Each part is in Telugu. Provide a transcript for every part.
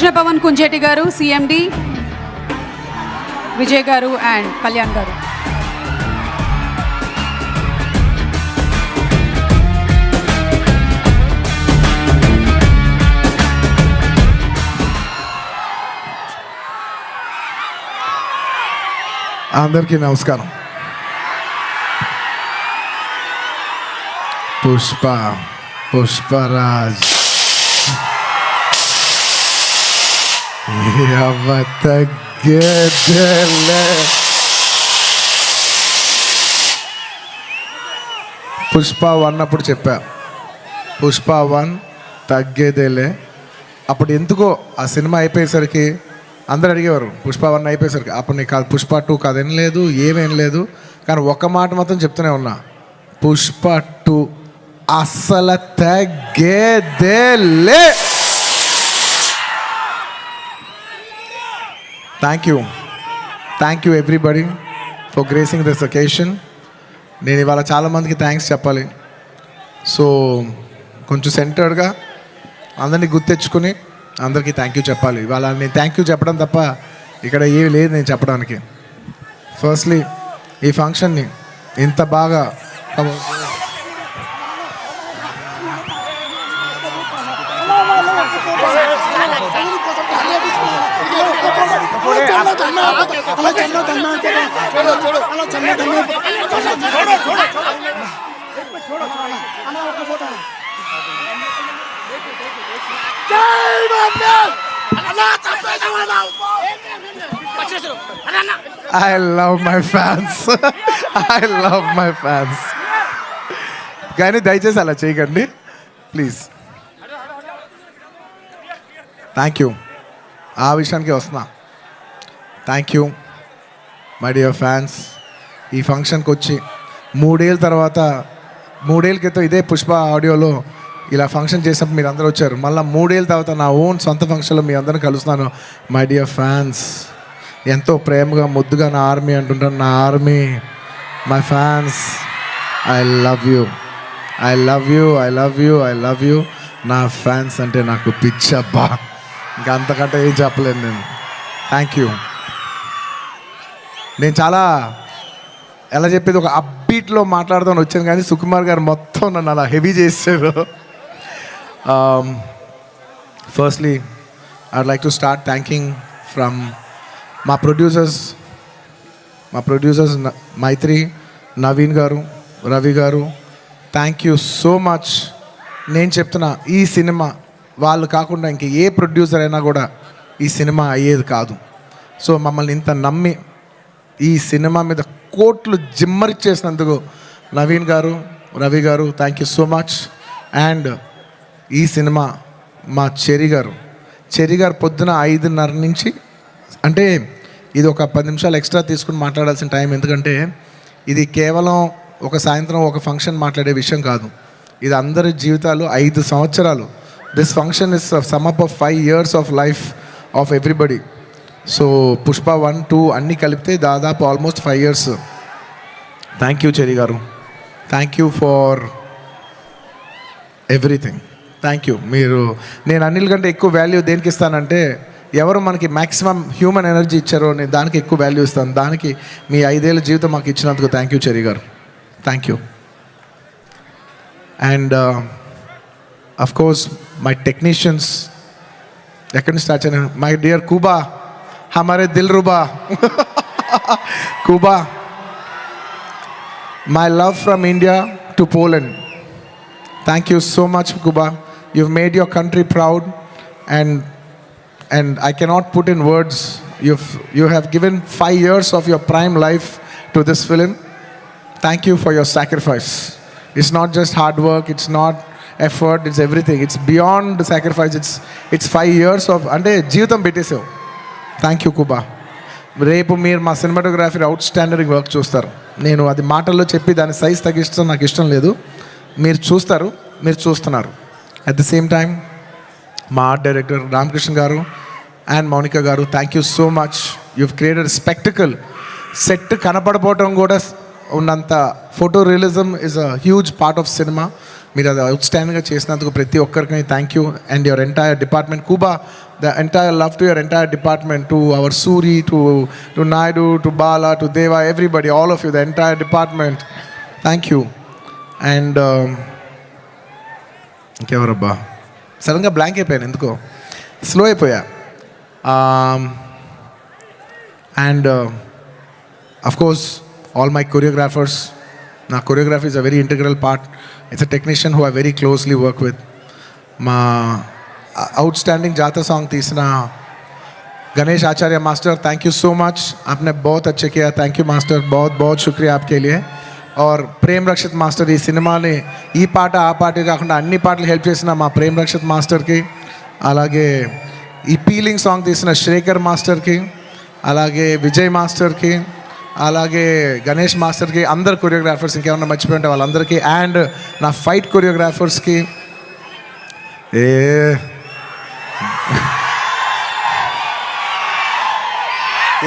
కృష్ణ పవన్ కుంజేటి గారు, సిఎండి విజయ్ గారు అండ్ కళ్యాణ్ గారు. అందరికీ నమస్కారం. పుష్పరాజ్ పుష్ప 1 అప్పుడు చెప్పా, పుష్ప 1 తగ్గేదేలే. అప్పుడు ఎందుకో ఆ సినిమా అయిపోయేసరికి అందరు అడిగేవారు, పుష్ప 1 అయిపోయేసరికి అప్పుడు నీకు కాదు పుష్ప 2 కాదు ఏం లేదు, ఏమేం లేదు. కానీ ఒక మాట మాత్రం చెప్తూనే ఉన్నా, పుష్ప 2 అస్సలు తగ్గేదేలే. Thank you everybody for gracing this occasion. నేను ఇవాళ చాలామందికి థ్యాంక్స్ చెప్పాలి. సో కొంచెం సెంటర్డ్గా అందరినీ గుర్తెచ్చుకుని అందరికీ థ్యాంక్ యూ చెప్పాలి. ఇవాళ నేను థ్యాంక్ యూ చెప్పడం తప్ప ఇక్కడ ఏమి లేదు నేను చెప్పడానికి. ఫస్ట్లీ ఈ ఫంక్షన్ని ఇంత బాగా I love my fans. కానీ దయచేసి అలా చేయకండి ప్లీజ్. Thank you. ఆ విషయానికి వస్తున్నా. Thank you my dear fans. ఈ ఫంక్షన్కి వచ్చి 3 ఏళ్ళ తర్వాత, 3 ఏళ్ళ క్రితం ఇదే పుష్ప ఆడియోలో ఇలా ఫంక్షన్ చేసినప్పుడు మీరు అందరూ వచ్చారు. మళ్ళీ 3 ఏళ్ళ తర్వాత నా ఓన్ సొంత ఫంక్షన్లో మీ అందరిని కలుస్తున్నాను. మై డియర్ ఫ్యాన్స్, ఎంతో ప్రేమగా ముద్దుగా నా ఆర్మీ అంటుంటాను. నా army, my fans, I love you. నా ఫ్యాన్స్ అంటే నాకు పిచ్చబ్బా, ఇంకా అంతకంటే ఏం చెప్పలేను నేను. Thank you. నేను చాలా ఎలా చెప్పేది ఒక అప్బీట్లో మాట్లాడుతాను వచ్చాను, కానీ సుకుమార్ గారు మొత్తం నన్ను అలా హెవీ చేశారు. Firstly I'd like to start thanking from మా ప్రొడ్యూసర్స్ మైత్రి, నవీన్ గారు, రవి గారు. Thank you so much. నేను చెప్తున్నా, ఈ సినిమా వాళ్ళు కాకుండా ఇంక ఏ ప్రొడ్యూసర్ అయినా కూడా ఈ సినిమా అయ్యేది కాదు. సో మమ్మల్ని ఇంత నమ్మి ఈ సినిమా మీద కోట్లు జిమ్మరిచ్చేసినందుకు నవీన్ గారు, రవి గారు, thank you so much. And ఈ సినిమా మా చెరి గారు పొద్దున 5:30 నుంచి, అంటే ఇది ఒక 10 నిమిషాలు ఎక్స్ట్రా తీసుకుని మాట్లాడాల్సిన టైం, ఎందుకంటే ఇది కేవలం ఒక సాయంత్రం ఒక ఫంక్షన్ మాట్లాడే విషయం కాదు. ఇది అందరి జీవితాలు 5 సంవత్సరాలు. This function is sum up of 5 years of life of everybody. So Pushpa 1, 2 అన్నీ కలిపితే దాదాపు almost 5 years. Thank you Cherry గారు, thank you for everything. Thank you. నేను అన్నిల కంటే ఎక్కువ వాల్యూ దేనికి ఇస్తానంటే, ఎవరు మనకి మ్యాక్సిమం హ్యూమన్ ఎనర్జీ ఇచ్చారో నేను దానికి ఎక్కువ వాల్యూ ఇస్తాను. దానికి మీ 5 ఏళ్ళ జీవితం మాకు ఇచ్చినందుకు థ్యాంక్ యూ చెరి గారు, thank you. And of course my technicians, ఎక్కడి నుంచి స్టార్ట్ చేయను, మై డియర్ కూబా, హమారే దిల్ రుబా Kuba, my love from India to Poland. Thank you so much, Kuba. You've made your country proud, and I cannot put in words. You have given 5 years of your prime life to this film. Thank you for your sacrifice. It's not just hard work, it's not effort, it's everything. It's beyond the sacrifice. It's 5 years of ante jeevitam pettesavu. Thank you, Kuba. రేపు మీరు మా సినిమాటోగ్రఫీ అవుట్ స్టాండర్డ్ వర్క్ చూస్తారు. నేను అది మాటల్లో చెప్పి దాని సైజ్ తగ్గిస్తాం నాకు ఇష్టం లేదు. మీరు చూస్తారు, మీరు చూస్తున్నారు. అట్ ద సేమ్ టైం మా art director Ramakrishna garu and Mounika garu, thank you so much. You've created spectacle. Set కనపడపోవటం కూడా ఉన్నంత photo realism is a huge part of cinema. మీరు అది అవుట్ స్టాండింగ్గా చేసినందుకు ప్రతి ఒక్కరికి thank you. And your entire department. Kuba the entire love to your entire department, to our Suri, to Naidu, to Bala, to Deva, everybody, all of you, the entire department. Thank you. And ఇంకెవరబ్బా సడన్గా బ్లాంక్ అయిపోయాను, ఎందుకో స్లో అయిపోయా. And of course all my choreographers. నా choreography is a very integral part. It's a technician who I very closely work with. మా outstanding जाता song तीसरा Ganesh Acharya master, thank you so much, आपने बहुत अच्छे किया. थैंक यू मास्टर, बहुत बहुत शुक्रिया आपके लिए. और ప్రేమ్ రక్షిత్ మాస్టర్ ఈ సినిమాని ఈ పాట ఆ పాట కాకుండా అన్ని పాటలు హెల్ప్ చేసిన మా ప్రేమ్ రక్షిత్ మాస్టర్కి, అలాగే ఈ పీలింగ్ సాంగ్ తీసిన శేఖర్ మాస్టర్కి, అలాగే విజయ్ మాస్టర్కి, అలాగే గణేష్ మాస్టర్కి, అందరు కొరియోగ్రాఫర్స్, ఇంకేమన్నా మర్చిపోయి ఉంటే వాళ్ళందరికీ, అండ్ నా ఫైట్ కొరియోగ్రాఫర్స్కి.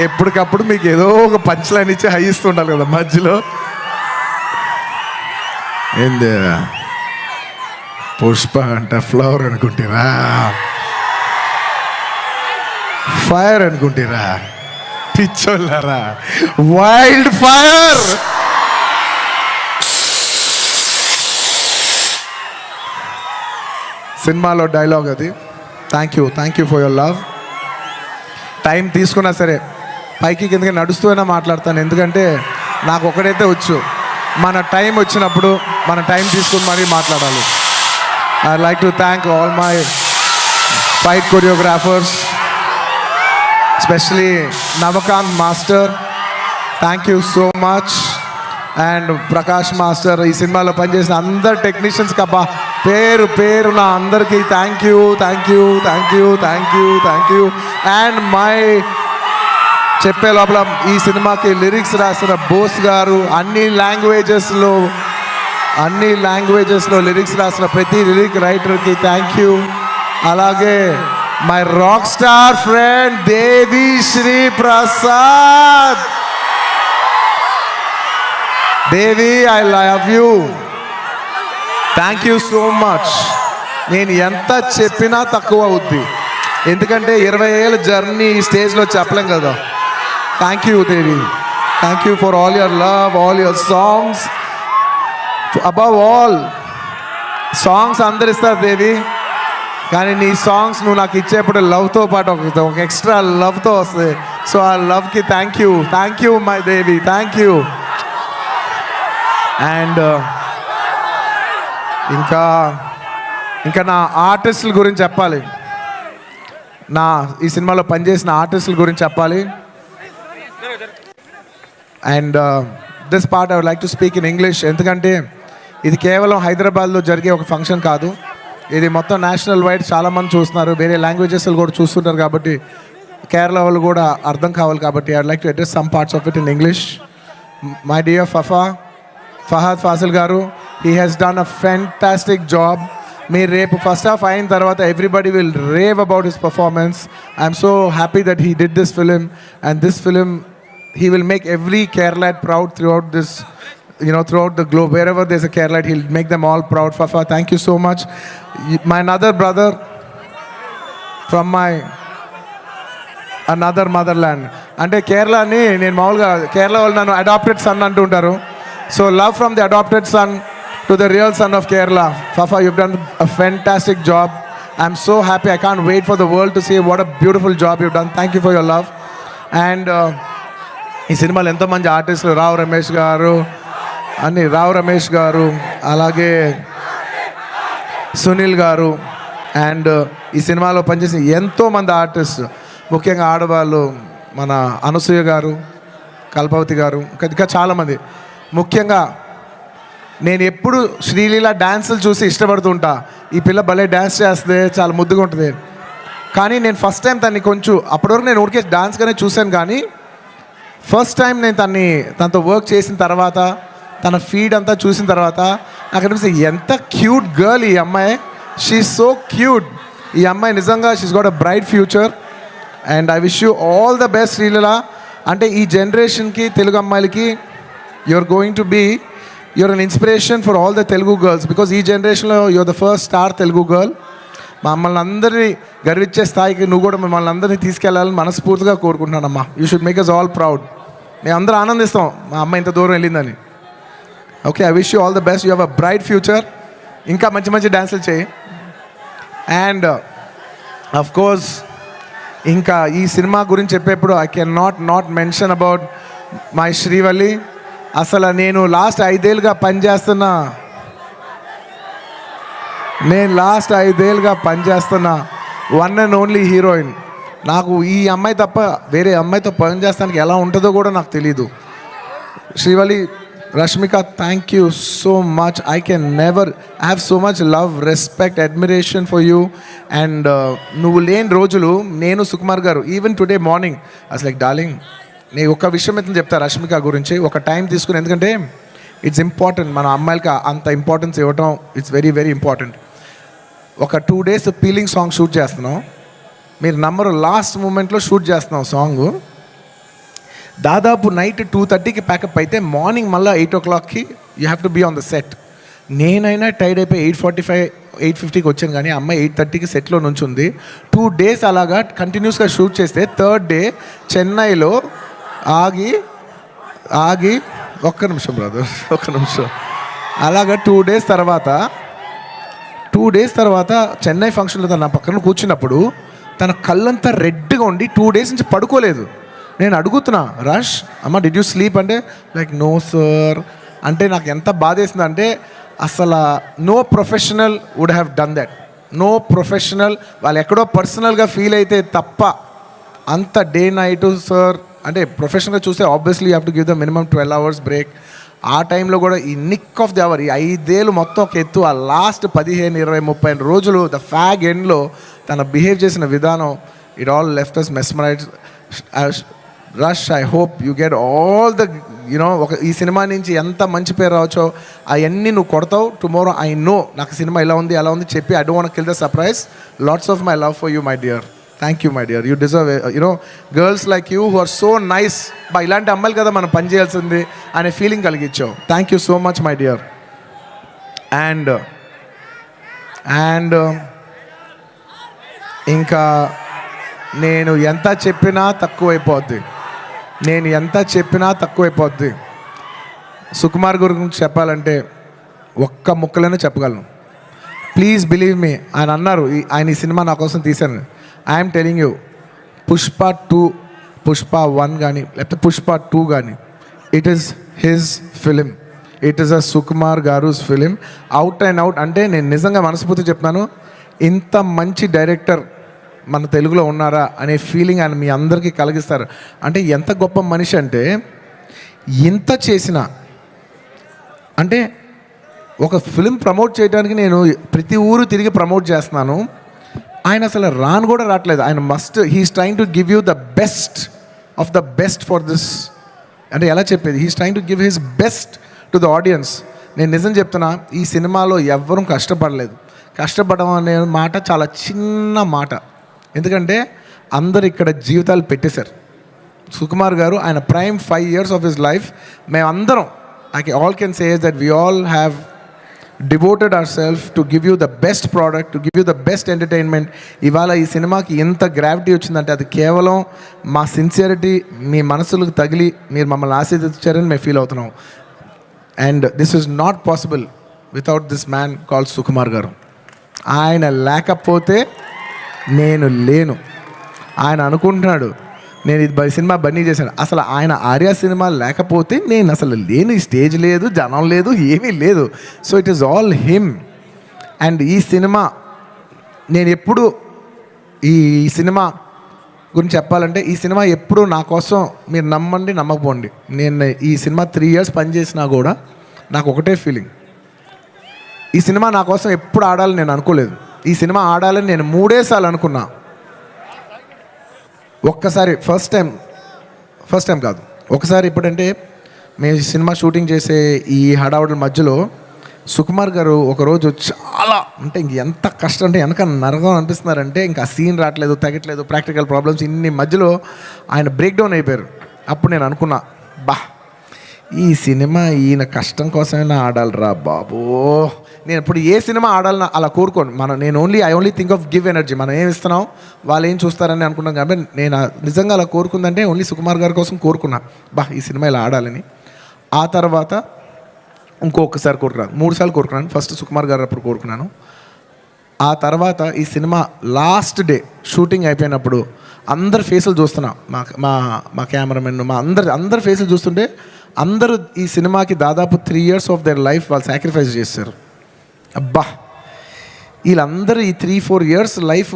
ఎప్పటికప్పుడు మీకు ఏదో ఒక పంచ్ లైన్ ఇచ్చి హై ఇస్తుండాలి కదా మధ్యలో. ఏంది పుష్ప అంట ఫ్లవర్ అనుకుంటారా, ఫైర్ అనుకుంటారా, పిచ్చోళ్ళారా, వైల్డ్ ఫైర్. సినిమాలో డైలాగ్ అది. Thank you for your love. Time తీసుకున్నా సరే పైకి కిందకి నడుస్తూ అయినా మాట్లాడతాను, ఎందుకంటే నాకు ఒకడైతే వచ్చు, మన టైం వచ్చినప్పుడు మన టైం తీసుకుని మరీ మాట్లాడాలి. I like to thank all my fight choreographers, especially Navakanth master, thank you so much. And Prakash master, ఈ సినిమాలో పనిచేసిన అందరు టెక్నీషియన్స్కి అబ్బా పేరు నా అందరికీ థ్యాంక్ యూ. అండ్ మై చెప్పే లోపల ఈ సినిమాకి లిరిక్స్ రాసిన బోస్ గారు, అన్ని లాంగ్వేజెస్లో లిరిక్స్ రాసిన ప్రతి లిరిక్ రైటర్కి థ్యాంక్ యూ. అలాగే my rock star friend Devi Sri Prasad. Devi, I love you, thank you so much. నేను ఎంత చెప్పినా తక్కువ అవుద్ది, ఎందుకంటే 20 ఏళ్ళ జర్నీ ఈ స్టేజ్లో చెప్పలేం కదా. Thank you Devi, thank you for all your love, all your songs. Above all songs అందరు ఇస్తారు దేవి, కానీ నీ సాంగ్స్ నువ్వు నాకు ఇచ్చేప్పుడు లవ్తో పాటు ఒక ఎక్స్ట్రా లవ్తో వస్తుంది. సో ఆ లవ్కి thank you my Devi, thank you. And ఇంకా నా ఆర్టిస్టుల గురించి చెప్పాలి, ఈ సినిమాలో పనిచేసిన ఆర్టిస్టుల గురించి చెప్పాలి. And this part I would like to speak in English, ఎందుకంటే ఇది కేవలం హైదరాబాద్లో జరిగే ఒక ఫంక్షన్ కాదు, ఇది మొత్తం నేషనల్ వైడ్ చాలామంది చూస్తున్నారు, వేరే లాంగ్వేజెస్లో కూడా చూస్తుంటారు, కాబట్టి కేరళ వాళ్ళు కూడా అర్థం కావాలి. కాబట్టి I would like to address some parts of it in English. My dear Fahadh Faasil గారు, he has done a fantastic job. మీరు రేపు ఫస్ట్ హాఫ్ అయిన తర్వాత everybody will rave about his performance. I'm so happy that he did this film, and this film he will make every Keralite proud throughout this, throughout the globe. Wherever there's a Keralite, he'll make them all proud. Fafa, thank you so much. My another brother from my another motherland. అంటే కేరళని నేను మామూలుగా కేరళ వాళ్ళు నన్ను అడాప్టెడ్ సన్ అంటుంటారు. So love from the adopted son to the real son of Kerala. Fafa, you've done a fantastic job. I'm so happy. I can't wait for the world to see what a beautiful job you've done. Thank you for your love. And ఈ సినిమాలో ఎంతోమంది ఆర్టిస్టులు, రావు రమేష్ గారు, అలాగే సునీల్ గారు, అండ్ ఈ సినిమాలో పనిచేసిన ఎంతోమంది ఆర్టిస్ట్, ముఖ్యంగా ఆడవాళ్ళు, మన అనసూయ గారు, కల్పవతి గారు, ఇంకా చాలామంది. ముఖ్యంగా నేను ఎప్పుడు శ్రీలీల డ్యాన్సులు చూసి ఇష్టపడుతుంటా, ఈ పిల్ల భలే డ్యాన్స్ చేస్తుంది, చాలా ముద్దుగా ఉంటుంది. కానీ నేను ఫస్ట్ టైం తన్ని కొంచెం, అప్పటివరకు నేను ఊరికే డాన్స్గానే చూశాను, కానీ ఫస్ట్ టైం నేను తనతో వర్క్ చేసిన తర్వాత, తన ఫీడ్ అంతా చూసిన తర్వాత నాకు అనిపిస్తుంది ఎంత క్యూట్ గర్ల్ ఈ అమ్మాయి. She is so cute. ఈ అమ్మాయి నిజంగా she's got a bright future. And I wish you all the best Sreeleela. అంటే ఈ జనరేషన్కి, తెలుగు అమ్మాయిలకి you're an inspiration for all the Telugu girls, because ee generation lo you're the first star Telugu girl. మమ్మల్ని అందరినీ గర్వించే స్థాయికి నువ్వు కూడా మమ్మల్ని అందరినీ తీసుకెళ్ళాలని మనస్ఫూర్తిగా కోరుకుంటున్నానమ్మా. You should make us all proud. మేము అందరూ ఆనందిస్తాం మా అమ్మ ఇంత దూరం వెళ్ళిందని. Okay, I wish you all the best. You have a bright future. ఇంకా మంచి మంచి డ్యాన్సులు చేయి. అండ్ అఫ్ కోర్స్ ఇంకా ఈ సినిమా గురించి చెప్పేప్పుడు I can not mention about my Srivalli. అసలు నేను లాస్ట్ 5 ఏళ్ళుగా పనిచేస్తున్న వన్ అండ్ ఓన్లీ హీరోయిన్. నాకు ఈ అమ్మాయి తప్ప వేరే అమ్మాయితో పని చేస్తానికి ఎలా ఉంటుందో కూడా నాకు తెలీదు. Srivalli, Rashmika, thank you so much. I can never have so much love, respect, admiration for you. And నువ్వు లేని రోజులు నేను, సుకుమార్ గారు, ఈవెన్ టుడే మార్నింగ్ అసలు లైక్ డార్లింగ్, నేను ఒక విషయం అయితే చెప్తా రష్మిక గురించి, ఒక టైం తీసుకుని. ఎందుకంటే ఇట్స్ ఇంపార్టెంట్, మన అమ్మాయిలకి అంత ఇంపార్టెన్స్ ఇవ్వటం ఇట్స్ వెరీ వెరీ ఇంపార్టెంట్. ఒక 2 days పీలింగ్ సాంగ్ షూట్ చేస్తున్నాం. మీరు నమ్మరు, లాస్ట్ మూమెంట్లో షూట్ చేస్తున్నాం సాంగ్. దాదాపు నైట్ 2:30కి ప్యాకప్ అయితే మార్నింగ్ మళ్ళీ 8 o'clockకి you have to be on the set. నేనైనా టైడ్ అయిపోయి 8:45, 8:50కి వచ్చాను, కానీ అమ్మాయి 8:30కి సెట్లో నుంచుంది. 2 days అలాగా కంటిన్యూస్గా షూట్ చేస్తే 3rd day చెన్నైలో ఆగి ఒక్క నిమిషం బ్రదర్, ఒక్క నిమిషం. అలాగా 2 days తర్వాత చెన్నై ఫంక్షన్లో తన నా పక్కన కూర్చున్నప్పుడు తన కళ్ళంతా రెడ్గా ఉండి 2 days నుంచి పడుకోలేదు. నేను అడుగుతున్నా, రష్ అమ్మ డిడ్ యూ స్లీప్ అంటే లైక్ నో సార్ అంటే నాకు ఎంత బాధేసింది అంటే అసలు no professional would have done that. No professional వాళ్ళు ఎక్కడో పర్సనల్గా ఫీల్ అయితే తప్ప అంత డే నైట్ సార్ అంటే ప్రొఫెషనల్గా చూస్తే obviously you have to give the minimum 12 hours break. ఆ టైంలో కూడా ఈ నిక్ ఆఫ్ ది అవర్, ఈ 5 ఏళ్ళు మొత్తం ఒక ఎత్తు, ఆ లాస్ట్ 15, 20, 30 రోజులు ద ఫ్యాగ్ ఎండ్లో తన బిహేవ్ చేసిన విధానం, it all left us mesmerized. Rash, I hope you get all the ఈ సినిమా నుంచి ఎంత మంచి పేరు రావచ్చో అవన్నీ నువ్వు కొడతావు. టుమారో ఐ నో నాకు సినిమా ఇలా ఉంది అలా ఉంది చెప్పి I don't want kill the surprise. Lots of my love for you my dear. Thank you my dear. You deserve girls like you who are so nice. ఇలాంటి అమ్మాయిలు కదా మనం పని చేయాల్సింది అనే ఫీలింగ్ కలిగించావు. Thank you so much my dear. And ఇంకా నేను ఎంత చెప్పినా తక్కువైపోద్ది. సుకుమార్ గురించి చెప్పాలంటే ఒక్క ముక్కలోనే చెప్పగలను. Please believe me. ఆయన అన్నారు ఆయన ఈ సినిమా నా కోసం తీశాను. I'm telling you, Pushpa 2, Pushpa 1 కానీ లేకపోతే పుష్ప 2 కానీ it is his film. It is a Sukumar గారుస్ ఫిలిం. Out and out. అంటే నేను నిజంగా మనస్ఫూర్తిగా చెప్తున్నాను, ఇంత మంచి డైరెక్టర్ మన తెలుగులో ఉన్నారా అనే ఫీలింగ్ ఆయన మీ అందరికీ కలిగిస్తారు. అంటే ఎంత గొప్ప మనిషి అంటే ఇంత చేసిన అంటే ఒక ఫిలిం ప్రమోట్ చేయడానికి నేను ప్రతి ఊరు తిరిగి ప్రమోట్ చేస్తున్నాను. ఆయన అసలు రాను కూడా రావట్లేదు. ఆయన he's trying to give you the best of the best for this. అంటే ఎలా చెప్పేది, he's trying to give his best to the audience. నేను నిజం చెప్తున్నా, ఈ సినిమాలో ఎవ్వరూ కష్టపడలేదు. కష్టపడడం అనే మాట చాలా చిన్న మాట. ఎందుకంటే అందరు ఇక్కడ జీవితాలు పెట్టేశారు. సుకుమార్ గారు ఆయన prime 5 years of his life మేమందరం all can say that we all have devoted our self to give you the best product, to give you the best entertainment. ఇవాళ ఈ సినిమాకి ఎంత గ్రావిటీ వచ్చిందంటే అది కేవలం మా సిన్సియరిటీ మీ మనసులకు తగిలి మీరు మమ్మల్ని ఆశీర్వదించారని మేము ఫీల్ అవుతున్నాం. And this is not possible without this man called Sukumar garu. ఆయన లేకపోతే నేను లేను. ఆయన అనుకుంటున్నాడు నేను ఇది సినిమా బన్నీ చేశాను. అసలు ఆయన ఆర్య సినిమా లేకపోతే నేను అసలు లేను. ఈ స్టేజ్ లేదు, జనం లేదు, ఏమీ లేదు. So it is all him. And ఈ సినిమా నేను ఎప్పుడు ఈ సినిమా గురించి చెప్పాలంటే ఈ సినిమా ఎప్పుడు నా కోసం మీరు నమ్మండి నమ్మకపోండి, నేను ఈ సినిమా 3 years పనిచేసినా కూడా నాకు ఒకటే ఫీలింగ్, ఈ సినిమా నా కోసం ఎప్పుడు ఆడాలని నేను అనుకోలేదు. ఈ సినిమా ఆడాలని నేను 3 సార్లు అనుకున్నా. ఒక్కసారి ఫస్ట్ టైం కాదు, ఒకసారి ఇప్పుడంటే మేము సినిమా షూటింగ్ చేసే ఈ హడావుడి మధ్యలో సుకుమార్ గారు ఒకరోజు చాలా అంటే ఎంత కష్టం అంటే వెనక నరకం అనిపిస్తున్నారంటే ఇంకా సీన్ రావట్లేదు, తగ్గట్లేదు, ప్రాక్టికల్ ప్రాబ్లమ్స్ ఇన్ని మధ్యలో ఆయన బ్రేక్ డౌన్ అయిపోయారు. అప్పుడు నేను అనుకున్నా, ఈ సినిమా ఈయన కష్టం కోసమైనా ఆడాలిరా బాబో, నేను ఇప్పుడు ఏ సినిమా ఆడాలని అలా కోరుకోను. నేను I only think of give energy. మనం ఏం ఇస్తున్నాం వాళ్ళు ఏం చూస్తారని అనుకున్నాం. కాబట్టి నేను నిజంగా అలా కోరుకుందంటే ఓన్లీ సుకుమార్ గారి కోసం కోరుకున్నా, ఈ సినిమా ఇలా ఆడాలని. ఆ తర్వాత ఇంకొకసారి కోరుకున్నాను, 3 సార్లు కోరుకున్నాను. ఫస్ట్ సుకుమార్ గారు అప్పుడు కోరుకున్నాను. ఆ తర్వాత ఈ సినిమా లాస్ట్ డే షూటింగ్ అయిపోయినప్పుడు అందరి ఫేసులు చూస్తున్నా, మా కెమెరామెన్ మా అందరి ఫేసులు చూస్తుంటే అందరూ ఈ సినిమాకి దాదాపు 3 years ఆఫ్ దేర్ లైఫ్ వాళ్ళు సాక్రిఫైస్ చేశారు. వీళ్ళందరూ ఈ 3-4 years లైఫ్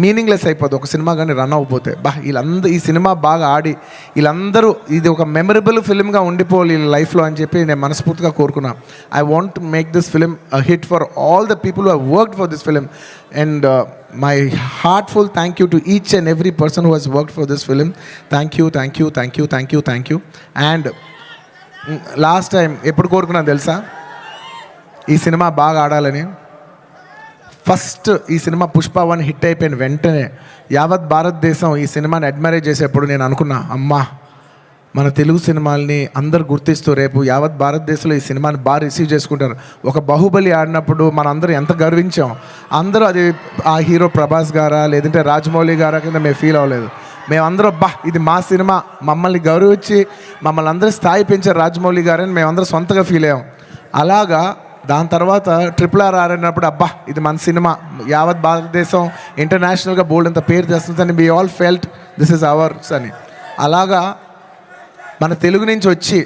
మీనింగ్లెస్ అయిపోతుంది ఒక సినిమా కానీ రన్ అవ్వకపోతే. వీళ్ళందరూ ఈ సినిమా బాగా ఆడి వీళ్ళందరూ ఇది ఒక మెమరబుల్ ఫిల్మ్గా ఉండిపోవాలి వీళ్ళ లైఫ్లో అని చెప్పి నేను మనస్ఫూర్తిగా కోరుకున్నా. I want to make this film a hit for all the people who have worked for this film. And my heartful thank you to each and every person who has worked for this film. Thank you. And last time ఎప్పుడు కోరుకున్నాను తెలుసా ఈ సినిమా బాగా ఆడాలని? ఫస్ట్ ఈ సినిమా పుష్ప 1 హిట్ అయిపోయిన వెంటనే యావత్ భారతదేశం ఈ సినిమాని అడ్మైర్ చేసేప్పుడు నేను అనుకున్నా, అమ్మా మన తెలుగు సినిమాల్ని అందరు గుర్తిస్తూ రేపు యావత్ భారతదేశంలో ఈ సినిమాని బాగా రిసీవ్ చేసుకుంటారు. ఒక బాహుబలి ఆడినప్పుడు మనందరూ ఎంత గర్వించాం. అందరూ అది ఆ హీరో ప్రభాస్ గారా లేదంటే రాజమౌళి గారా కింద మేము ఫీల్ అవ్వలేదు. మేమందరం ఇది మా సినిమా, మమ్మల్ని గౌరవించి మమ్మల్ని అందరూ స్థాయి పెంచారు రాజమౌళి గారని మేమందరం సొంతగా ఫీల్ అయ్యాం. అలాగా దాని తర్వాత RRR అన్నప్పుడు ఇది మన సినిమా యావత్ భారతదేశం ఇంటర్నేషనల్గా బోల్డ్ అంత పేరు తెస్తుందని we all felt this is ours అని. అలాగా మన తెలుగు నుంచి వచ్చి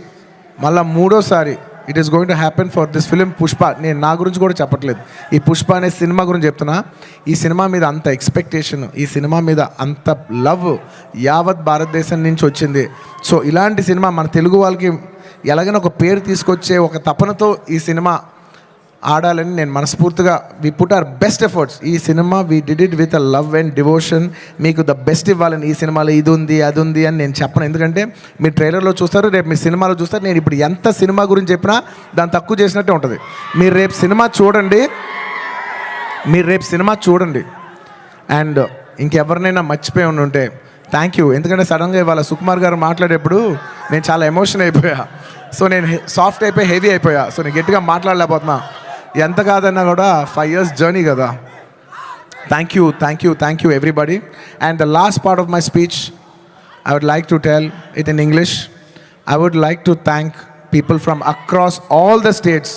మళ్ళీ 3వసారి it is going to happen for this film Pushpa. నేను నా గురించి కూడా చెప్పట్లేదు, ఈ పుష్ప అనే సినిమా గురించి చెప్తున్నా. ఈ సినిమా మీద అంత ఎక్స్పెక్టేషన్, ఈ సినిమా మీద అంత లవ్ యావత్ భారతదేశం నుంచి వచ్చింది. సో ఇలాంటి సినిమా మన తెలుగు వాళ్ళకి ఎలాగైనా ఒక పేరు తీసుకొచ్చే ఒక తపనతో ఈ సినిమా ఆడాలని నేను మనస్ఫూర్తిగా we put our best efforts. ఈ cinema we did it with a love and devotion. మీకు ద బెస్ట్ ఇవ్వాలని ఈ సినిమాలో ఇది ఉంది అది ఉంది అని నేను చెప్పను. ఎందుకంటే మీరు ట్రైలర్లో చూస్తారు, రేపు మీ సినిమాలో చూస్తారు. నేను ఇప్పుడు ఎంత సినిమా గురించి చెప్పినా దాన్ని తక్కువ చేసినట్టే ఉంటుంది. మీరు రేపు సినిమా చూడండి. అండ్ ఇంకెవరినైనా మర్చిపోయి ఉంటే థ్యాంక్ యూ. ఎందుకంటే సడన్గా ఇవాళ సుకుమార్ గారు మాట్లాడేప్పుడు నేను చాలా ఎమోషన్ అయిపోయా. సో నేను సాఫ్ట్ అయిపోయి హెవీ అయిపోయా. సో నేను గట్టిగా మాట్లాడలేకపోతున్నా. ఎంత కాదన్నా కూడా 5 years జర్నీ కదా. Thank you everybody. And the last part of my speech I would like to tell it in English. I would like to thank people from across all the states,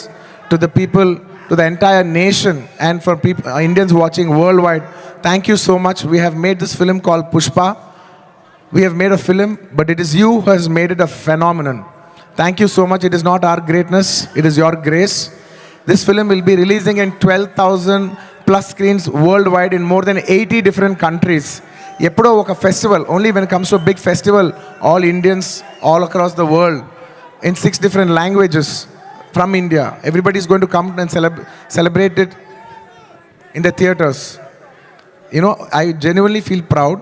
to the people, to the entire nation, and for people, Indians watching worldwide. Thank you so much. We have made this film called Pushpa. We have made a film, but it is you who has made it a phenomenon. Thank you so much. It is not our greatness, it is your grace. This film will be releasing in 12,000 plus screens worldwide in more than 80 different countries. Eppudo oka festival, only when it comes to a big festival, all Indians all across the world in 6 different languages from India, everybody is going to come and celebrate it in the theaters. You know, I genuinely feel proud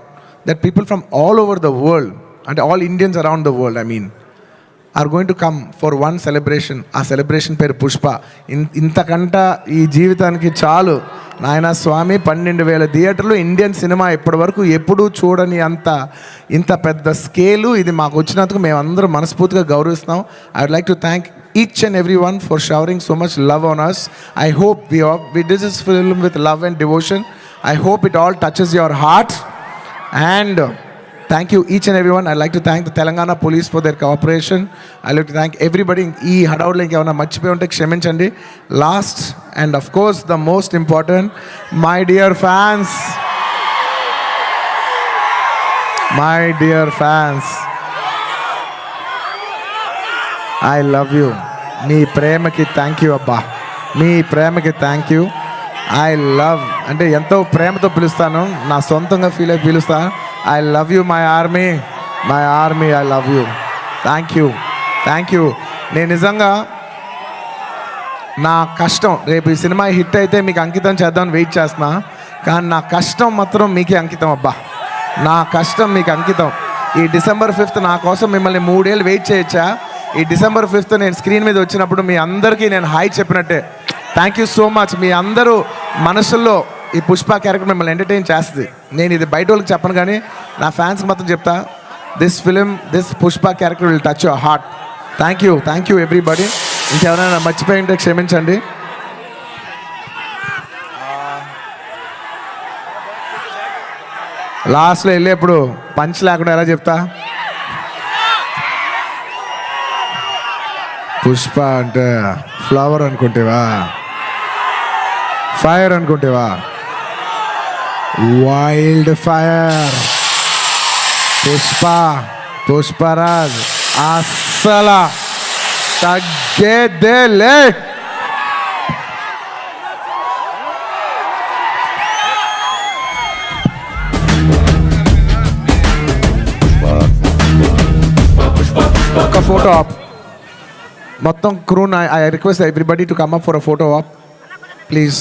that people from all over the world, and all Indians around the world, I mean, are going to come for one celebration. ఆ సెలబ్రేషన్ పేరు పుష్ప. ఇంతకంట ఈ జీవితానికి చాలు నాయన స్వామి. 12,000 థియేటర్లు, ఇండియన్ సినిమా ఇప్పటి వరకు ఎప్పుడూ చూడని ఇంత పెద్ద స్కేలు ఇది మాకు వచ్చినందుకు మేమందరం మనస్ఫూర్తిగా గౌరవిస్తున్నాం. I would like to thank each and everyone for showering so much love on us. I hope we did this film with love and devotion. I hope it all touches your heart. And thank you each and everyone. I'd like to thank the Telangana police for their cooperation. I'd like to thank everybody. ఈ హడావుడిలో ఇంకేమైనా మర్చిపోయి ఉంటే క్షమించండి. Last and of course the most important, my dear fans. I love you. మీ ప్రేమకి థ్యాంక్ యూ అబ్బా. మీ ప్రేమకి థ్యాంక్ యూ. ఐ లవ్ అంటే ఎంతో ప్రేమతో పిలుస్తాను, నా సొంతంగా ఫీల్ అయి పిలుస్తాను. I love you my army, I love you. Thank you. నేను నిజంగా నా కష్టం రేపు ఈ సినిమా హిట్ అయితే మీకు అంకితం చేద్దామని వెయిట్ చేస్తున్నా. కానీ నా కష్టం మాత్రం మీకే అంకితం అబ్బా. నా కష్టం మీకు అంకితం. ఈ December 5th నా కోసం మిమ్మల్ని 3 ఏళ్ళు వెయిట్ చేయొచ్చా? ఈ December 5th నేను స్క్రీన్ మీద వచ్చినప్పుడు మీ అందరికీ నేను హాయ్ చెప్పినట్టే. Thank you so much. మీ అందరూ మనసుల్లో ఈ పుష్ప క్యారెక్టర్ మిమ్మల్ని ఎంటర్టైన్ చేస్తుంది. నేను ఇది బయట వాళ్ళకి చెప్పను కానీ నా ఫ్యాన్స్కి మాత్రం చెప్తా, this Pushpa character will touch your heart. Thank you everybody. ఇంకెవరైనా మర్చిపోయి ఉంటే క్షమించండి. లాస్ట్లో వెళ్ళేప్పుడు పంచ్ లేకుండా ఎలా చెప్తా? పుష్ప అంటే ఫ్లవర్ అనుకుంటేవా, ఫైర్ అనుకుంటేవా? Wild fire. పుష్పరాజ్ అస్సలు తగ్గేదేలే. ఒక ఫోటో ఆప్ మొత్తం crew. I request everybody to come up for a photo op please.